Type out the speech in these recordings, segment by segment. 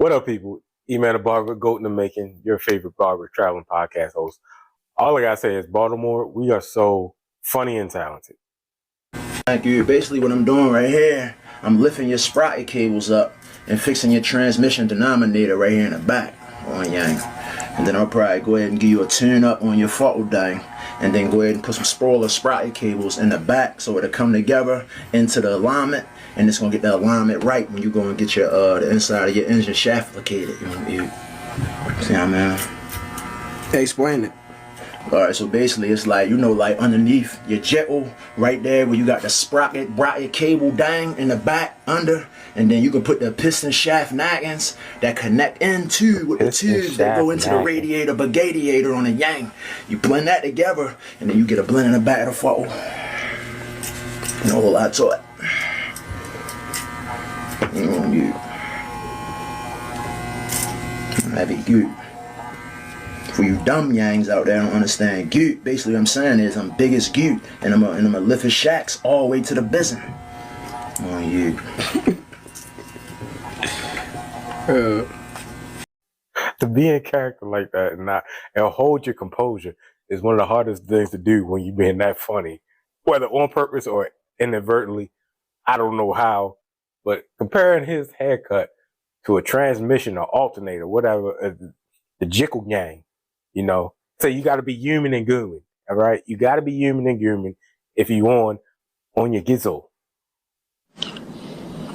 What up, people? Eman The Barber, Goat in the Making, your favorite barber traveling podcast host. All I gotta say is, Baltimore, we are so funny and talented. Thank you. Basically, what I'm doing right here, I'm lifting your sprocket cables up and fixing your transmission denominator right here in the back on yang. And then I'll probably go ahead and give you a tune up on your throttle dying, and then go ahead and put some spoiler sprocket cables in the back so it'll come together into the alignment, and it's gonna get the alignment right when you go and get your the inside of your engine shaft located. You see what I mean? Explain it. Alright, so basically it's like, like underneath your jettle right there where you got the sprocket cable dang in the back under, and then you can put the piston shaft naggins that connect into with the tubes that go into the radiator brigadiator on the yang. You blend that together, and then you get a blend in the back of the throttle. And a whole lot to it. That'd be good. For you dumb yangs out there don't understand goot, basically what I'm saying is I'm big as goot, and I'm gonna lift his shacks all the way to the bizzin. On you. To be in character like that and hold your composure is one of the hardest things to do when you're being that funny, whether on purpose or inadvertently. I don't know how, but comparing his haircut to a transmission or alternator, whatever, the jickle gang. So you got to be human and gooman, all right? You got to be human and gooman if you on your gizzo.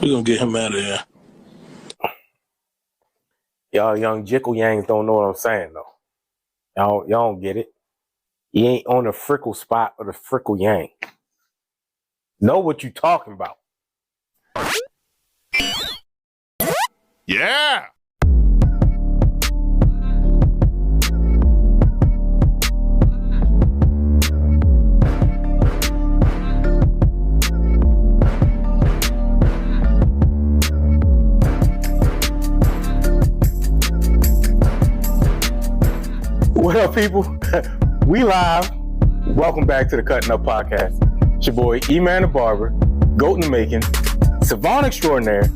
We're going to get him out of here. Y'all young jickle yangs don't know what I'm saying, though. Y'all don't get it. You ain't on the frickle spot or the frickle yang. Know what you talking about. Yeah! What up, people? We live. Welcome back to the Cuttin Up Podcast. It's your boy, Eman The Barber, Goat in the Making, Savant Extraordinaire,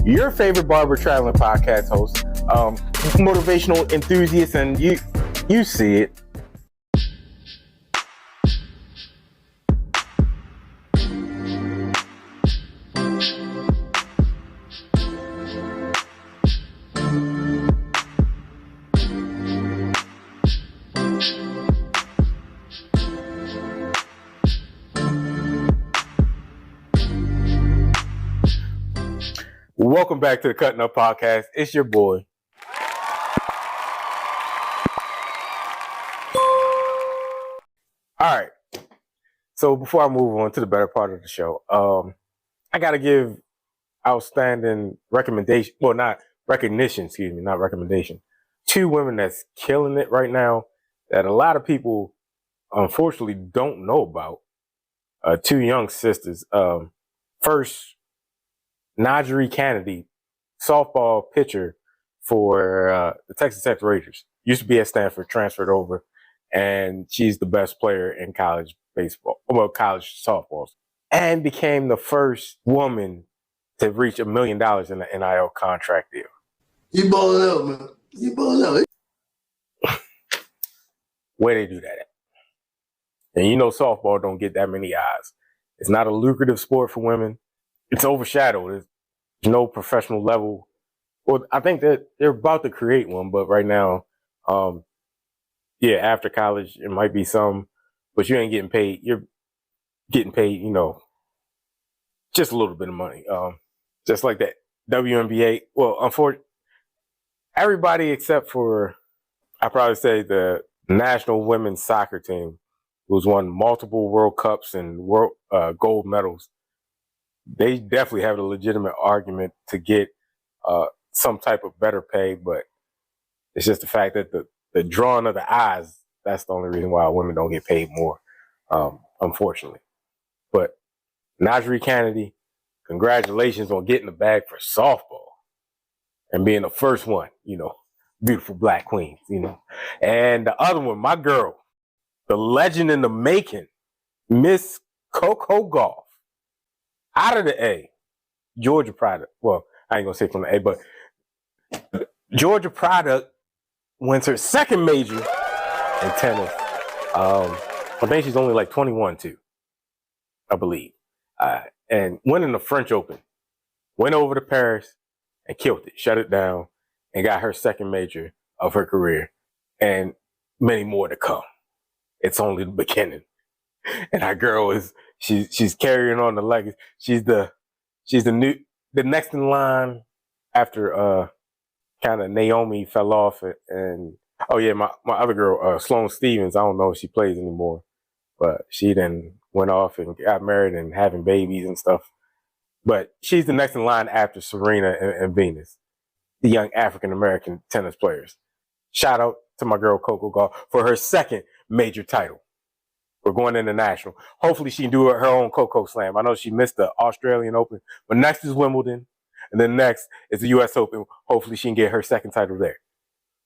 your favorite barber traveling podcast host, motivational enthusiast, and you see it. Welcome back to the Cuttin Up Podcast. It's your boy. All right. So before I move on to the better part of the show, I got to give outstanding recommendation. Well, not recognition, excuse me, not recommendation. Two women that's killing it right now that a lot of people, unfortunately, don't know about. Two young sisters. First, Nijaree Canady, softball pitcher for the Texas Tech Rangers. Used to be at Stanford, transferred over, and she's the best player in college baseball, well, college softballs, and became the first woman to reach $1 million in the NIL contract deal. You ballin' out, man. You ballin' out. Where they do that at? And softball don't get that many eyes. It's not a lucrative sport for women. It's overshadowed. There's no professional level. Well, I think that they're about to create one, but right now, after college, it might be some, but you ain't getting paid. You're getting paid, just a little bit of money. Just like that WNBA. Well, unfortunately, everybody except for, I'd probably say the national women's soccer team, who's won multiple World Cups and world gold medals. They definitely have a legitimate argument to get some type of better pay, but it's just the fact that the drawing of the eyes, that's the only reason why women don't get paid more, unfortunately. But Nijaree Canady, congratulations on getting the bag for softball and being the first one, beautiful black queens, And the other one, my girl, the legend in the making, Miss Coco Gauff. Out of the A, Georgia product. Well, I ain't gonna say from the A, but Georgia product wins her second major in tennis. I think she's only like 21 too, I believe. And winning the French Open. Went over to Paris and killed it, shut it down, and got her second major of her career. And many more to come. It's only the beginning. And our girl she's carrying on the legacy. She's the next in line after kind of Naomi fell off and oh yeah, my other girl, Sloane Stevens, I don't know if she plays anymore, but she then went off and got married and having babies and stuff. But she's the next in line after Serena and Venus, the young African-American tennis players. Shout out to my girl Coco Gauff for her second major title. We're going international. Hopefully she can do her own Coco Slam. I know she missed the Australian Open, but next is Wimbledon, and then next is the U.S. Open. Hopefully she can get her second title there.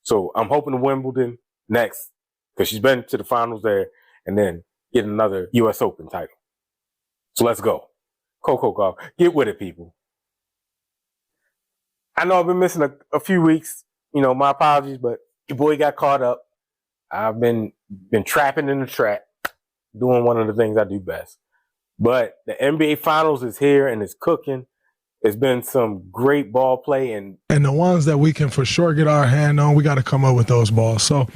So I'm hoping to Wimbledon next, because she's been to the finals there, and then get another U.S. Open title. So let's go. Coco Gauff, get with it, people. I know I've been missing a few weeks. My apologies, but your boy got caught up. I've been trapping in the trap, doing one of the things I do best. But the NBA Finals is here and it's cooking. It's been some great ball play. And the ones that we can for sure get our hand on, we got to come up with those balls. So,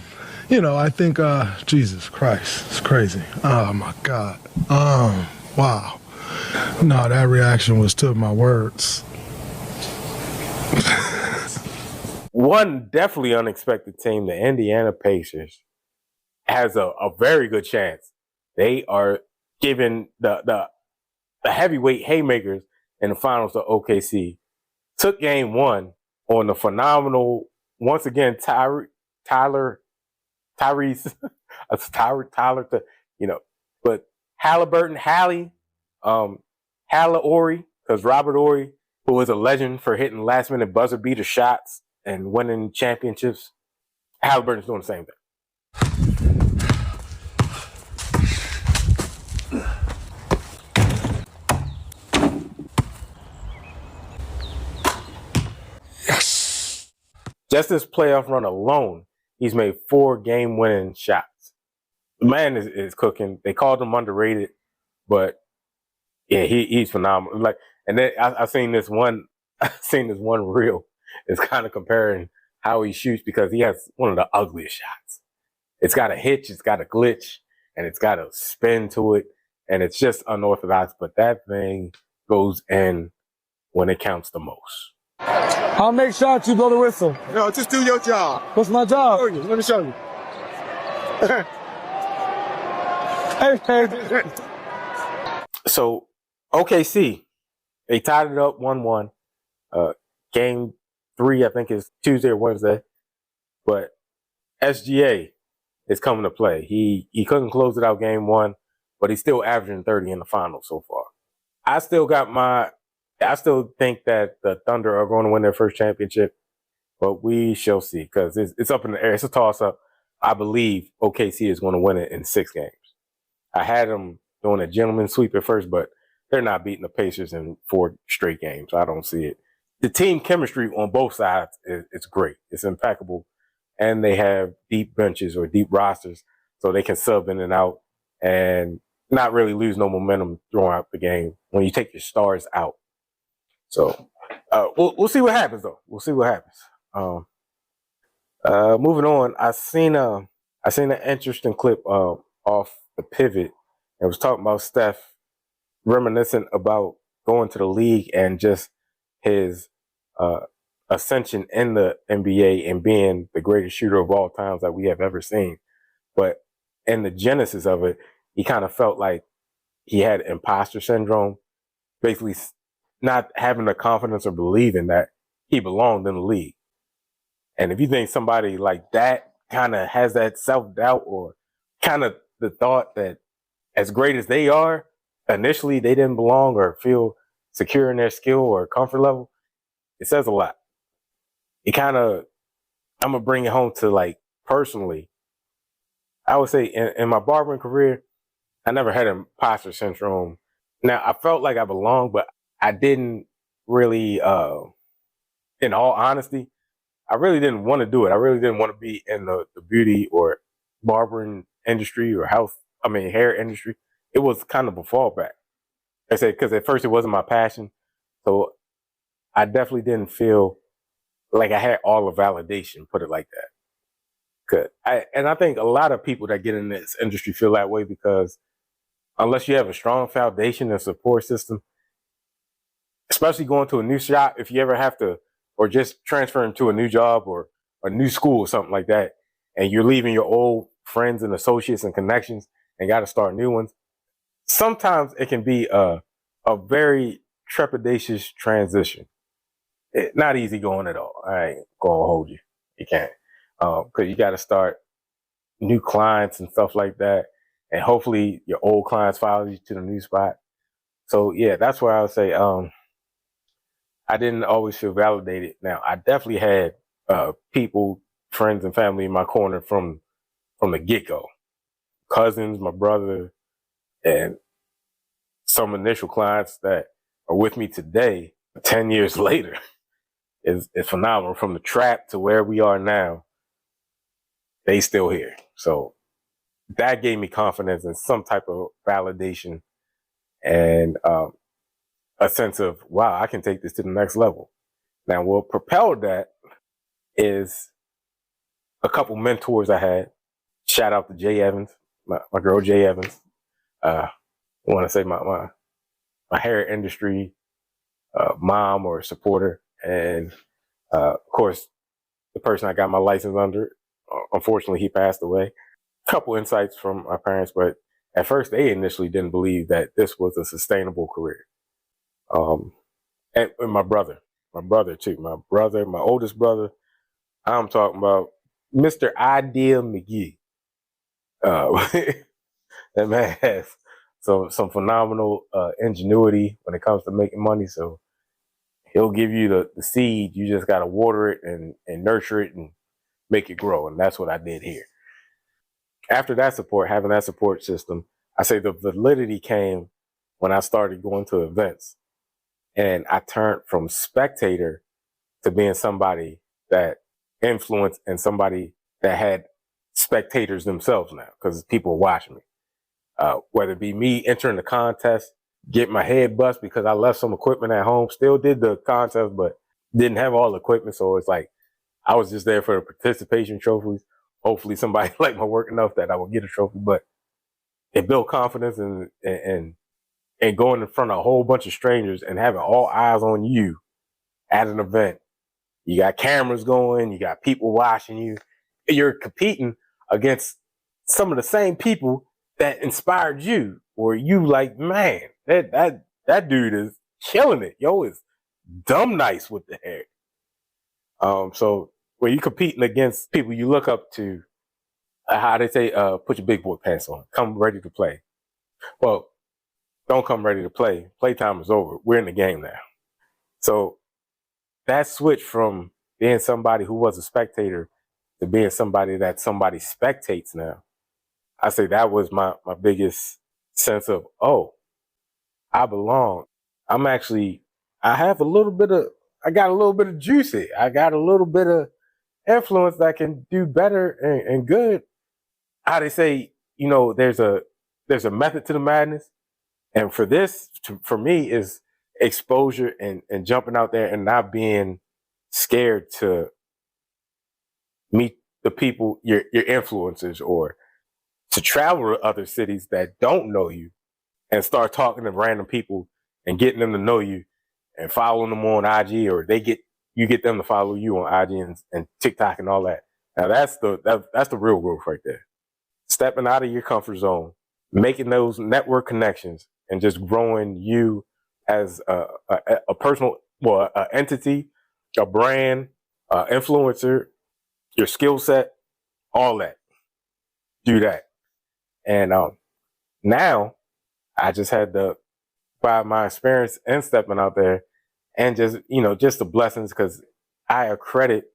I think, Jesus Christ, it's crazy. Oh, my God. Wow. No, that reaction was to my words. One definitely unexpected team, the Indiana Pacers, has a very good chance. They are giving the heavyweight haymakers in the finals to OKC. Took game one on the phenomenal, once again, Tyrese, but Halliburton, Halla Ori, because Robert Ori, who is a legend for hitting last minute buzzer beater shots and winning championships, Halliburton's doing the same thing. Yes. Just this playoff run alone, he's made 4 game-winning shots. The man is cooking. They called him underrated, but yeah, he's phenomenal. And then I seen this one reel. It's kind of comparing how he shoots, because he has one of the ugliest shots. It's got a hitch, it's got a glitch, and it's got a spin to it, and it's just unorthodox. But that thing goes in when it counts the most. I'll make shots, you blow the whistle. No, just do your job. What's my job? Let me show you. Hey. So OKC, they tied it up 1-1. Game 3, I think, is Tuesday or Wednesday. But SGA is coming to play. He couldn't close it out game 1, but he's still averaging 30 in the finals so far. I still think that the Thunder are going to win their first championship, but we shall see, because it's up in the air. It's a toss-up. I believe OKC is going to win it in 6 games. I had them doing a gentleman's sweep at first, but they're not beating the Pacers in 4 straight games. I don't see it. The team chemistry on both sides is great. It's impeccable. And they have deep benches or deep rosters, so they can sub in and out and not really lose no momentum throughout the game when you take your stars out. So we'll see what happens, though. We'll see what happens. Moving on, I seen an interesting clip off the Pivot. It was talking about Steph reminiscent about going to the league and just his ascension in the NBA and being the greatest shooter of all times that we have ever seen. But in the genesis of it, he kind of felt like he had imposter syndrome, basically not having the confidence or believing that he belonged in the league. And if you think somebody like that kind of has that self-doubt or kind of the thought that as great as they are, initially they didn't belong or feel secure in their skill or comfort level, it says a lot. I'm going to bring it home to, like, personally, I would say in my barbering career, I never had imposter syndrome. Now, I felt like I belonged, but I didn't really, in all honesty, I really didn't want to do it. I really didn't want to be in the beauty or barbering industry or hair industry. It was kind of a fallback. I said, because at first it wasn't my passion. So I definitely didn't feel like I had all the validation, put it like that. And I think a lot of people that get in this industry feel that way because unless you have a strong foundation and support system, especially going to a new shop, if you ever have to, or just transferring to a new job or a new school or something like that, and you're leaving your old friends and associates and connections and got to start new ones, sometimes it can be a very trepidatious transition. Not easy going at all. I ain't gonna hold you. You can't. Because you got to start new clients and stuff like that. And hopefully your old clients follow you to the new spot. So yeah, that's where I would say I didn't always feel validated. Now, I definitely had people, friends and family in my corner from the get-go. Cousins, my brother, and some initial clients that are with me today, 10 years later, is phenomenal. From the trap to where we are now, they still here. So that gave me confidence and some type of validation and a sense of, wow, I can take this to the next level. Now, what propelled that is a couple mentors I had. Shout out to Jay Evans, my girl Jay Evans. I want to say my hair industry mom or supporter. And of course, the person I got my license under, unfortunately, he passed away. A couple insights from my parents, but at first they initially didn't believe that this was a sustainable career. And my brother too. My oldest brother, I'm talking about Mr. Idea McGee. That man has some phenomenal ingenuity when it comes to making money. So he'll give you the seed. You just got to water it and nurture it and make it grow. And that's what I did here. After that support, having that support system, I say the validity came when I started going to events. And I turned from spectator to being somebody that influenced and somebody that had spectators themselves now because people are watching me. Whether it be me entering the contest, get my head bust because I left some equipment at home, still did the contest, but didn't have all the equipment. So it's like I was just there for the participation trophies. Hopefully somebody liked my work enough that I would get a trophy, but it built confidence and going in front of a whole bunch of strangers and having all eyes on you at an event. You got cameras going, you got people watching you. You're competing against some of the same people that inspired you, or you like, man, that dude is killing it. Yo, is dumb nice with the hair. So when you're competing against people you look up to, how they say, put your big boy pants on, come ready to play. Well, don't come ready to play. Playtime is over. We're in the game now. So that switch from being somebody who was a spectator to being somebody that somebody spectates now, I say that was my biggest sense of, oh, I belong. I got a little bit of juicy. I got a little bit of influence that can do better and good. How they say, there's a method to the madness. And for this, for me, is exposure and jumping out there and not being scared to meet the people, your influencers, or to travel to other cities that don't know you and start talking to random people and getting them to know you and following them on IG, or you get them to follow you on IG and TikTok and all that. Now that's the real growth right there. Stepping out of your comfort zone, making those network connections, and just growing you as a personal, entity, a brand, influencer, your skill set, all that. Do that. And now I just had by my experience and stepping out there and just the blessings, because I accredit,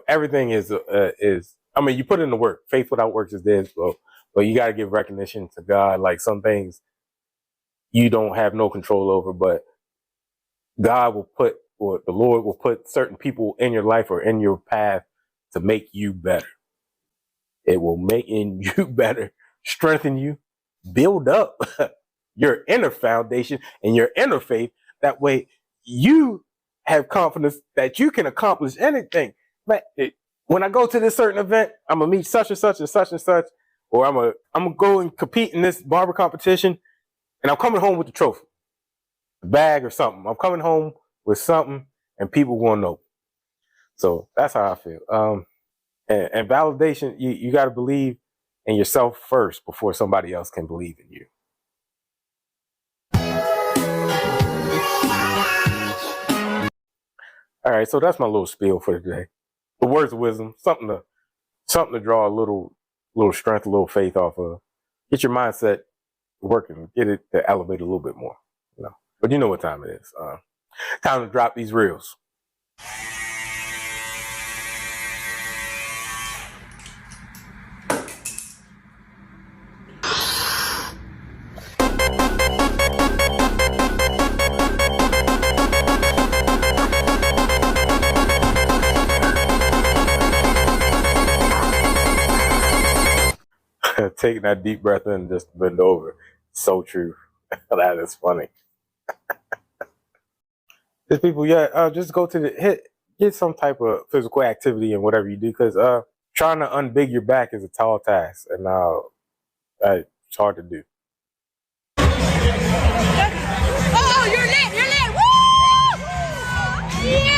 everything is, you put in the work. Faith without works is dead. But you got to give recognition to God. Like some things you don't have no control over, but God will put or the Lord will put certain people in your life or in your path to make you better. It will make you better, strengthen you, build up your inner foundation and your inner faith. That way you have confidence that you can accomplish anything. But when I go to this certain event, I'm gonna meet such and such and such and such, or I'm gonna go and compete in this barber competition, and I'm coming home with the trophy, the bag or something. I'm coming home with something, and people want to know. So that's how I feel. And validation, you got to believe in yourself first before somebody else can believe in you. All right, so that's my little spiel for today. The words of wisdom, something to draw a little strength, a little faith off of. Get your mindset working, get it to elevate a little bit more. But you know what time it is. Time to drop these reels. Taking that deep breath in and just bend over. So true. That is funny. There's people, just go to get some type of physical activity in whatever you do, because trying to unbig your back is a tall task, and it's hard to do. Oh, you're lit! You're lit! Woo! Yeah!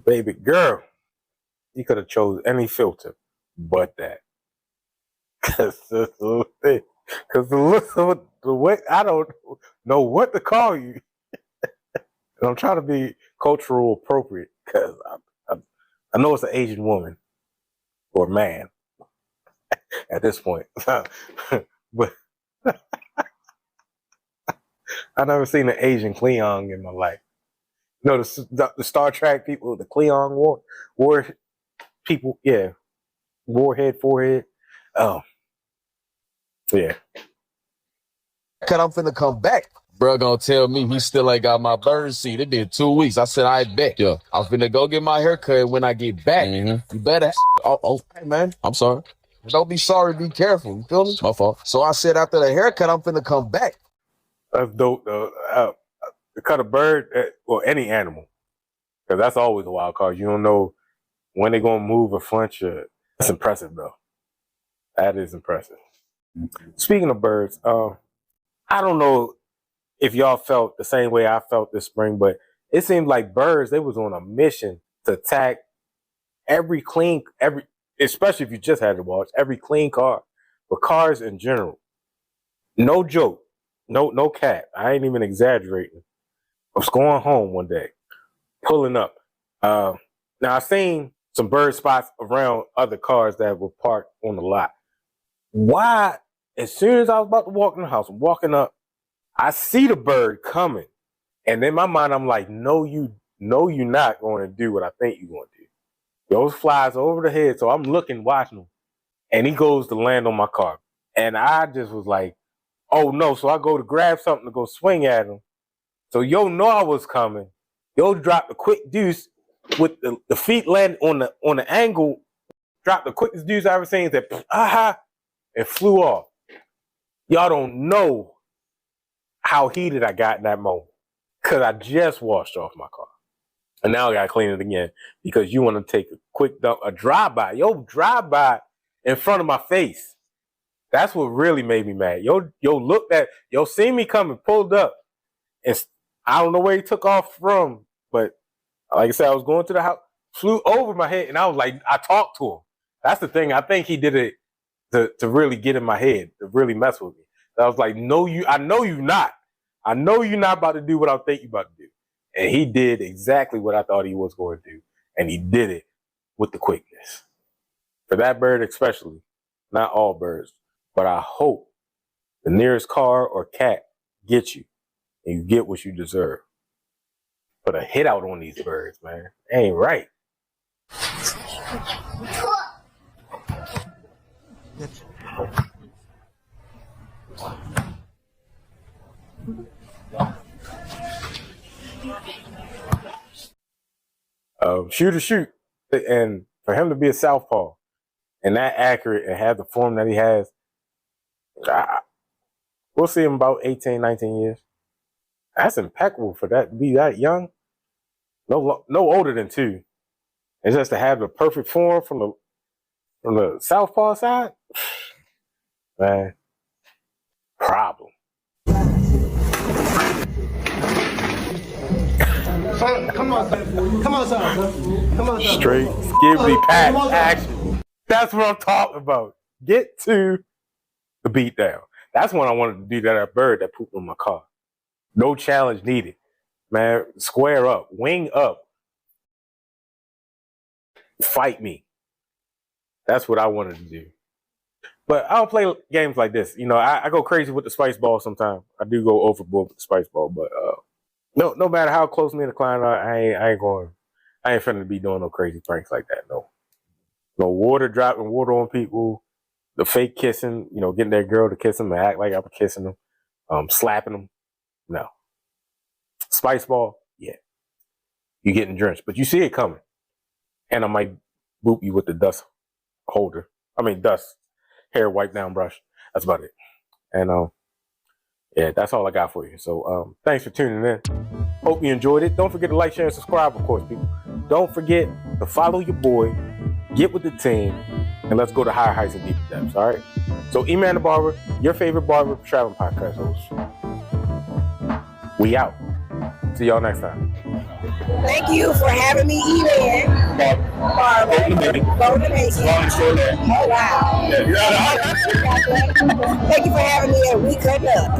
Baby girl, you could have chose any filter but that. Because the way, I don't know what to call you. And I'm trying to be cultural appropriate, because I know it's an Asian woman or man at this point. But I've never seen an Asian Cleon in my life. You know, the Star Trek people, the Cleon war people, yeah. Warhead, forehead. Oh. Yeah. Cause I'm finna come back. Bro gonna tell me he still ain't got my bird seat. It been 2 weeks. I said, I bet. Yeah. I'm finna go get my haircut when I get back. Mm-hmm. You better. Hey, man. I'm sorry. Don't be sorry, be careful. You feel me? My fault. So I said after the haircut, I'm finna come back. That's dope, though. To cut a bird, or any animal, because that's always a wild card. You don't know when they're going to move or flinch. That's impressive, though. That is impressive. Speaking of birds, I don't know if y'all felt the same way I felt this spring, but it seemed like birds, they was on a mission to attack especially if you just had to watch, every clean car, but cars in general. No joke. No cap. I ain't even exaggerating. I was going home one day, pulling up. Now I seen some bird spots around other cars that were parked on the lot. Why? As soon as I was about to walk in the house, I'm walking up, I see the bird coming. And in my mind, I'm like, no, you're not going to do what I think you're going to do. Those flies over the head. So I'm looking, watching him. And he goes to land on my car. And I just was like, oh no. So I go to grab something to go swing at him. So know I was coming. Dropped a quick deuce with the feet land on the angle. Dropped the quickest deuce I ever seen. Said, aha, and flew off. Y'all don't know how heated I got in that moment, because I just washed off my car. And now I got to clean it again, because you want to take a quick dump, a drive-by. Drive-by in front of my face. That's what really made me mad. Looked at, seen me coming, pulled up, and I don't know where he took off from, but like I said, I was going to the house, flew over my head, and I was like, I talked to him. That's the thing. I think he did it to really get in my head, to really mess with me. So I was like, no, I know you not. I know you're not about to do what I think you're about to do. And he did exactly what I thought he was going to do. And he did it with the quickness. For that bird especially, not all birds, but I hope the nearest car or cat gets you and you get what you deserve. Put a hit out on these birds, man. Ain't right. Shoot. And for him to be a southpaw and that accurate and have the form that he has, we'll see him about 18, 19 years. That's impeccable for that to be that young. No older than 2. And just to have the perfect form from the southpaw side, man, problem. Come on, son. Come on, son. Come on, son. Straight skibbity pack action. That's what I'm talking about. Get to the beat down. That's when I wanted to do that bird that pooped on my car. No challenge needed. Man, square up, wing up. Fight me. That's what I wanted to do. But I don't play games like this. You know, I go crazy with the spice ball sometimes. I do go overboard with the spice ball, but no matter how close me and the client are, I ain't finna be doing no crazy pranks like that. No dropping water on people, the fake kissing, you know, getting that girl to kiss them and act like I'm kissing them, slapping them. No. Spice ball, yeah. You getting drenched, but you see it coming. And I might boop you with the dust hair wipe down brush. That's about it. And yeah, that's all I got for you. So thanks for tuning in. Hope you enjoyed it. Don't forget to like, share, and subscribe, of course, people. Don't forget to follow your boy, get with the team, and let's go to higher heights and deeper depths, all right? So Eman The Barber, your favorite barber traveling podcast host. We out. See y'all next time. Thank you for having me, Eman. Barber. Oh, wow. Thank you for having me, and we cut up.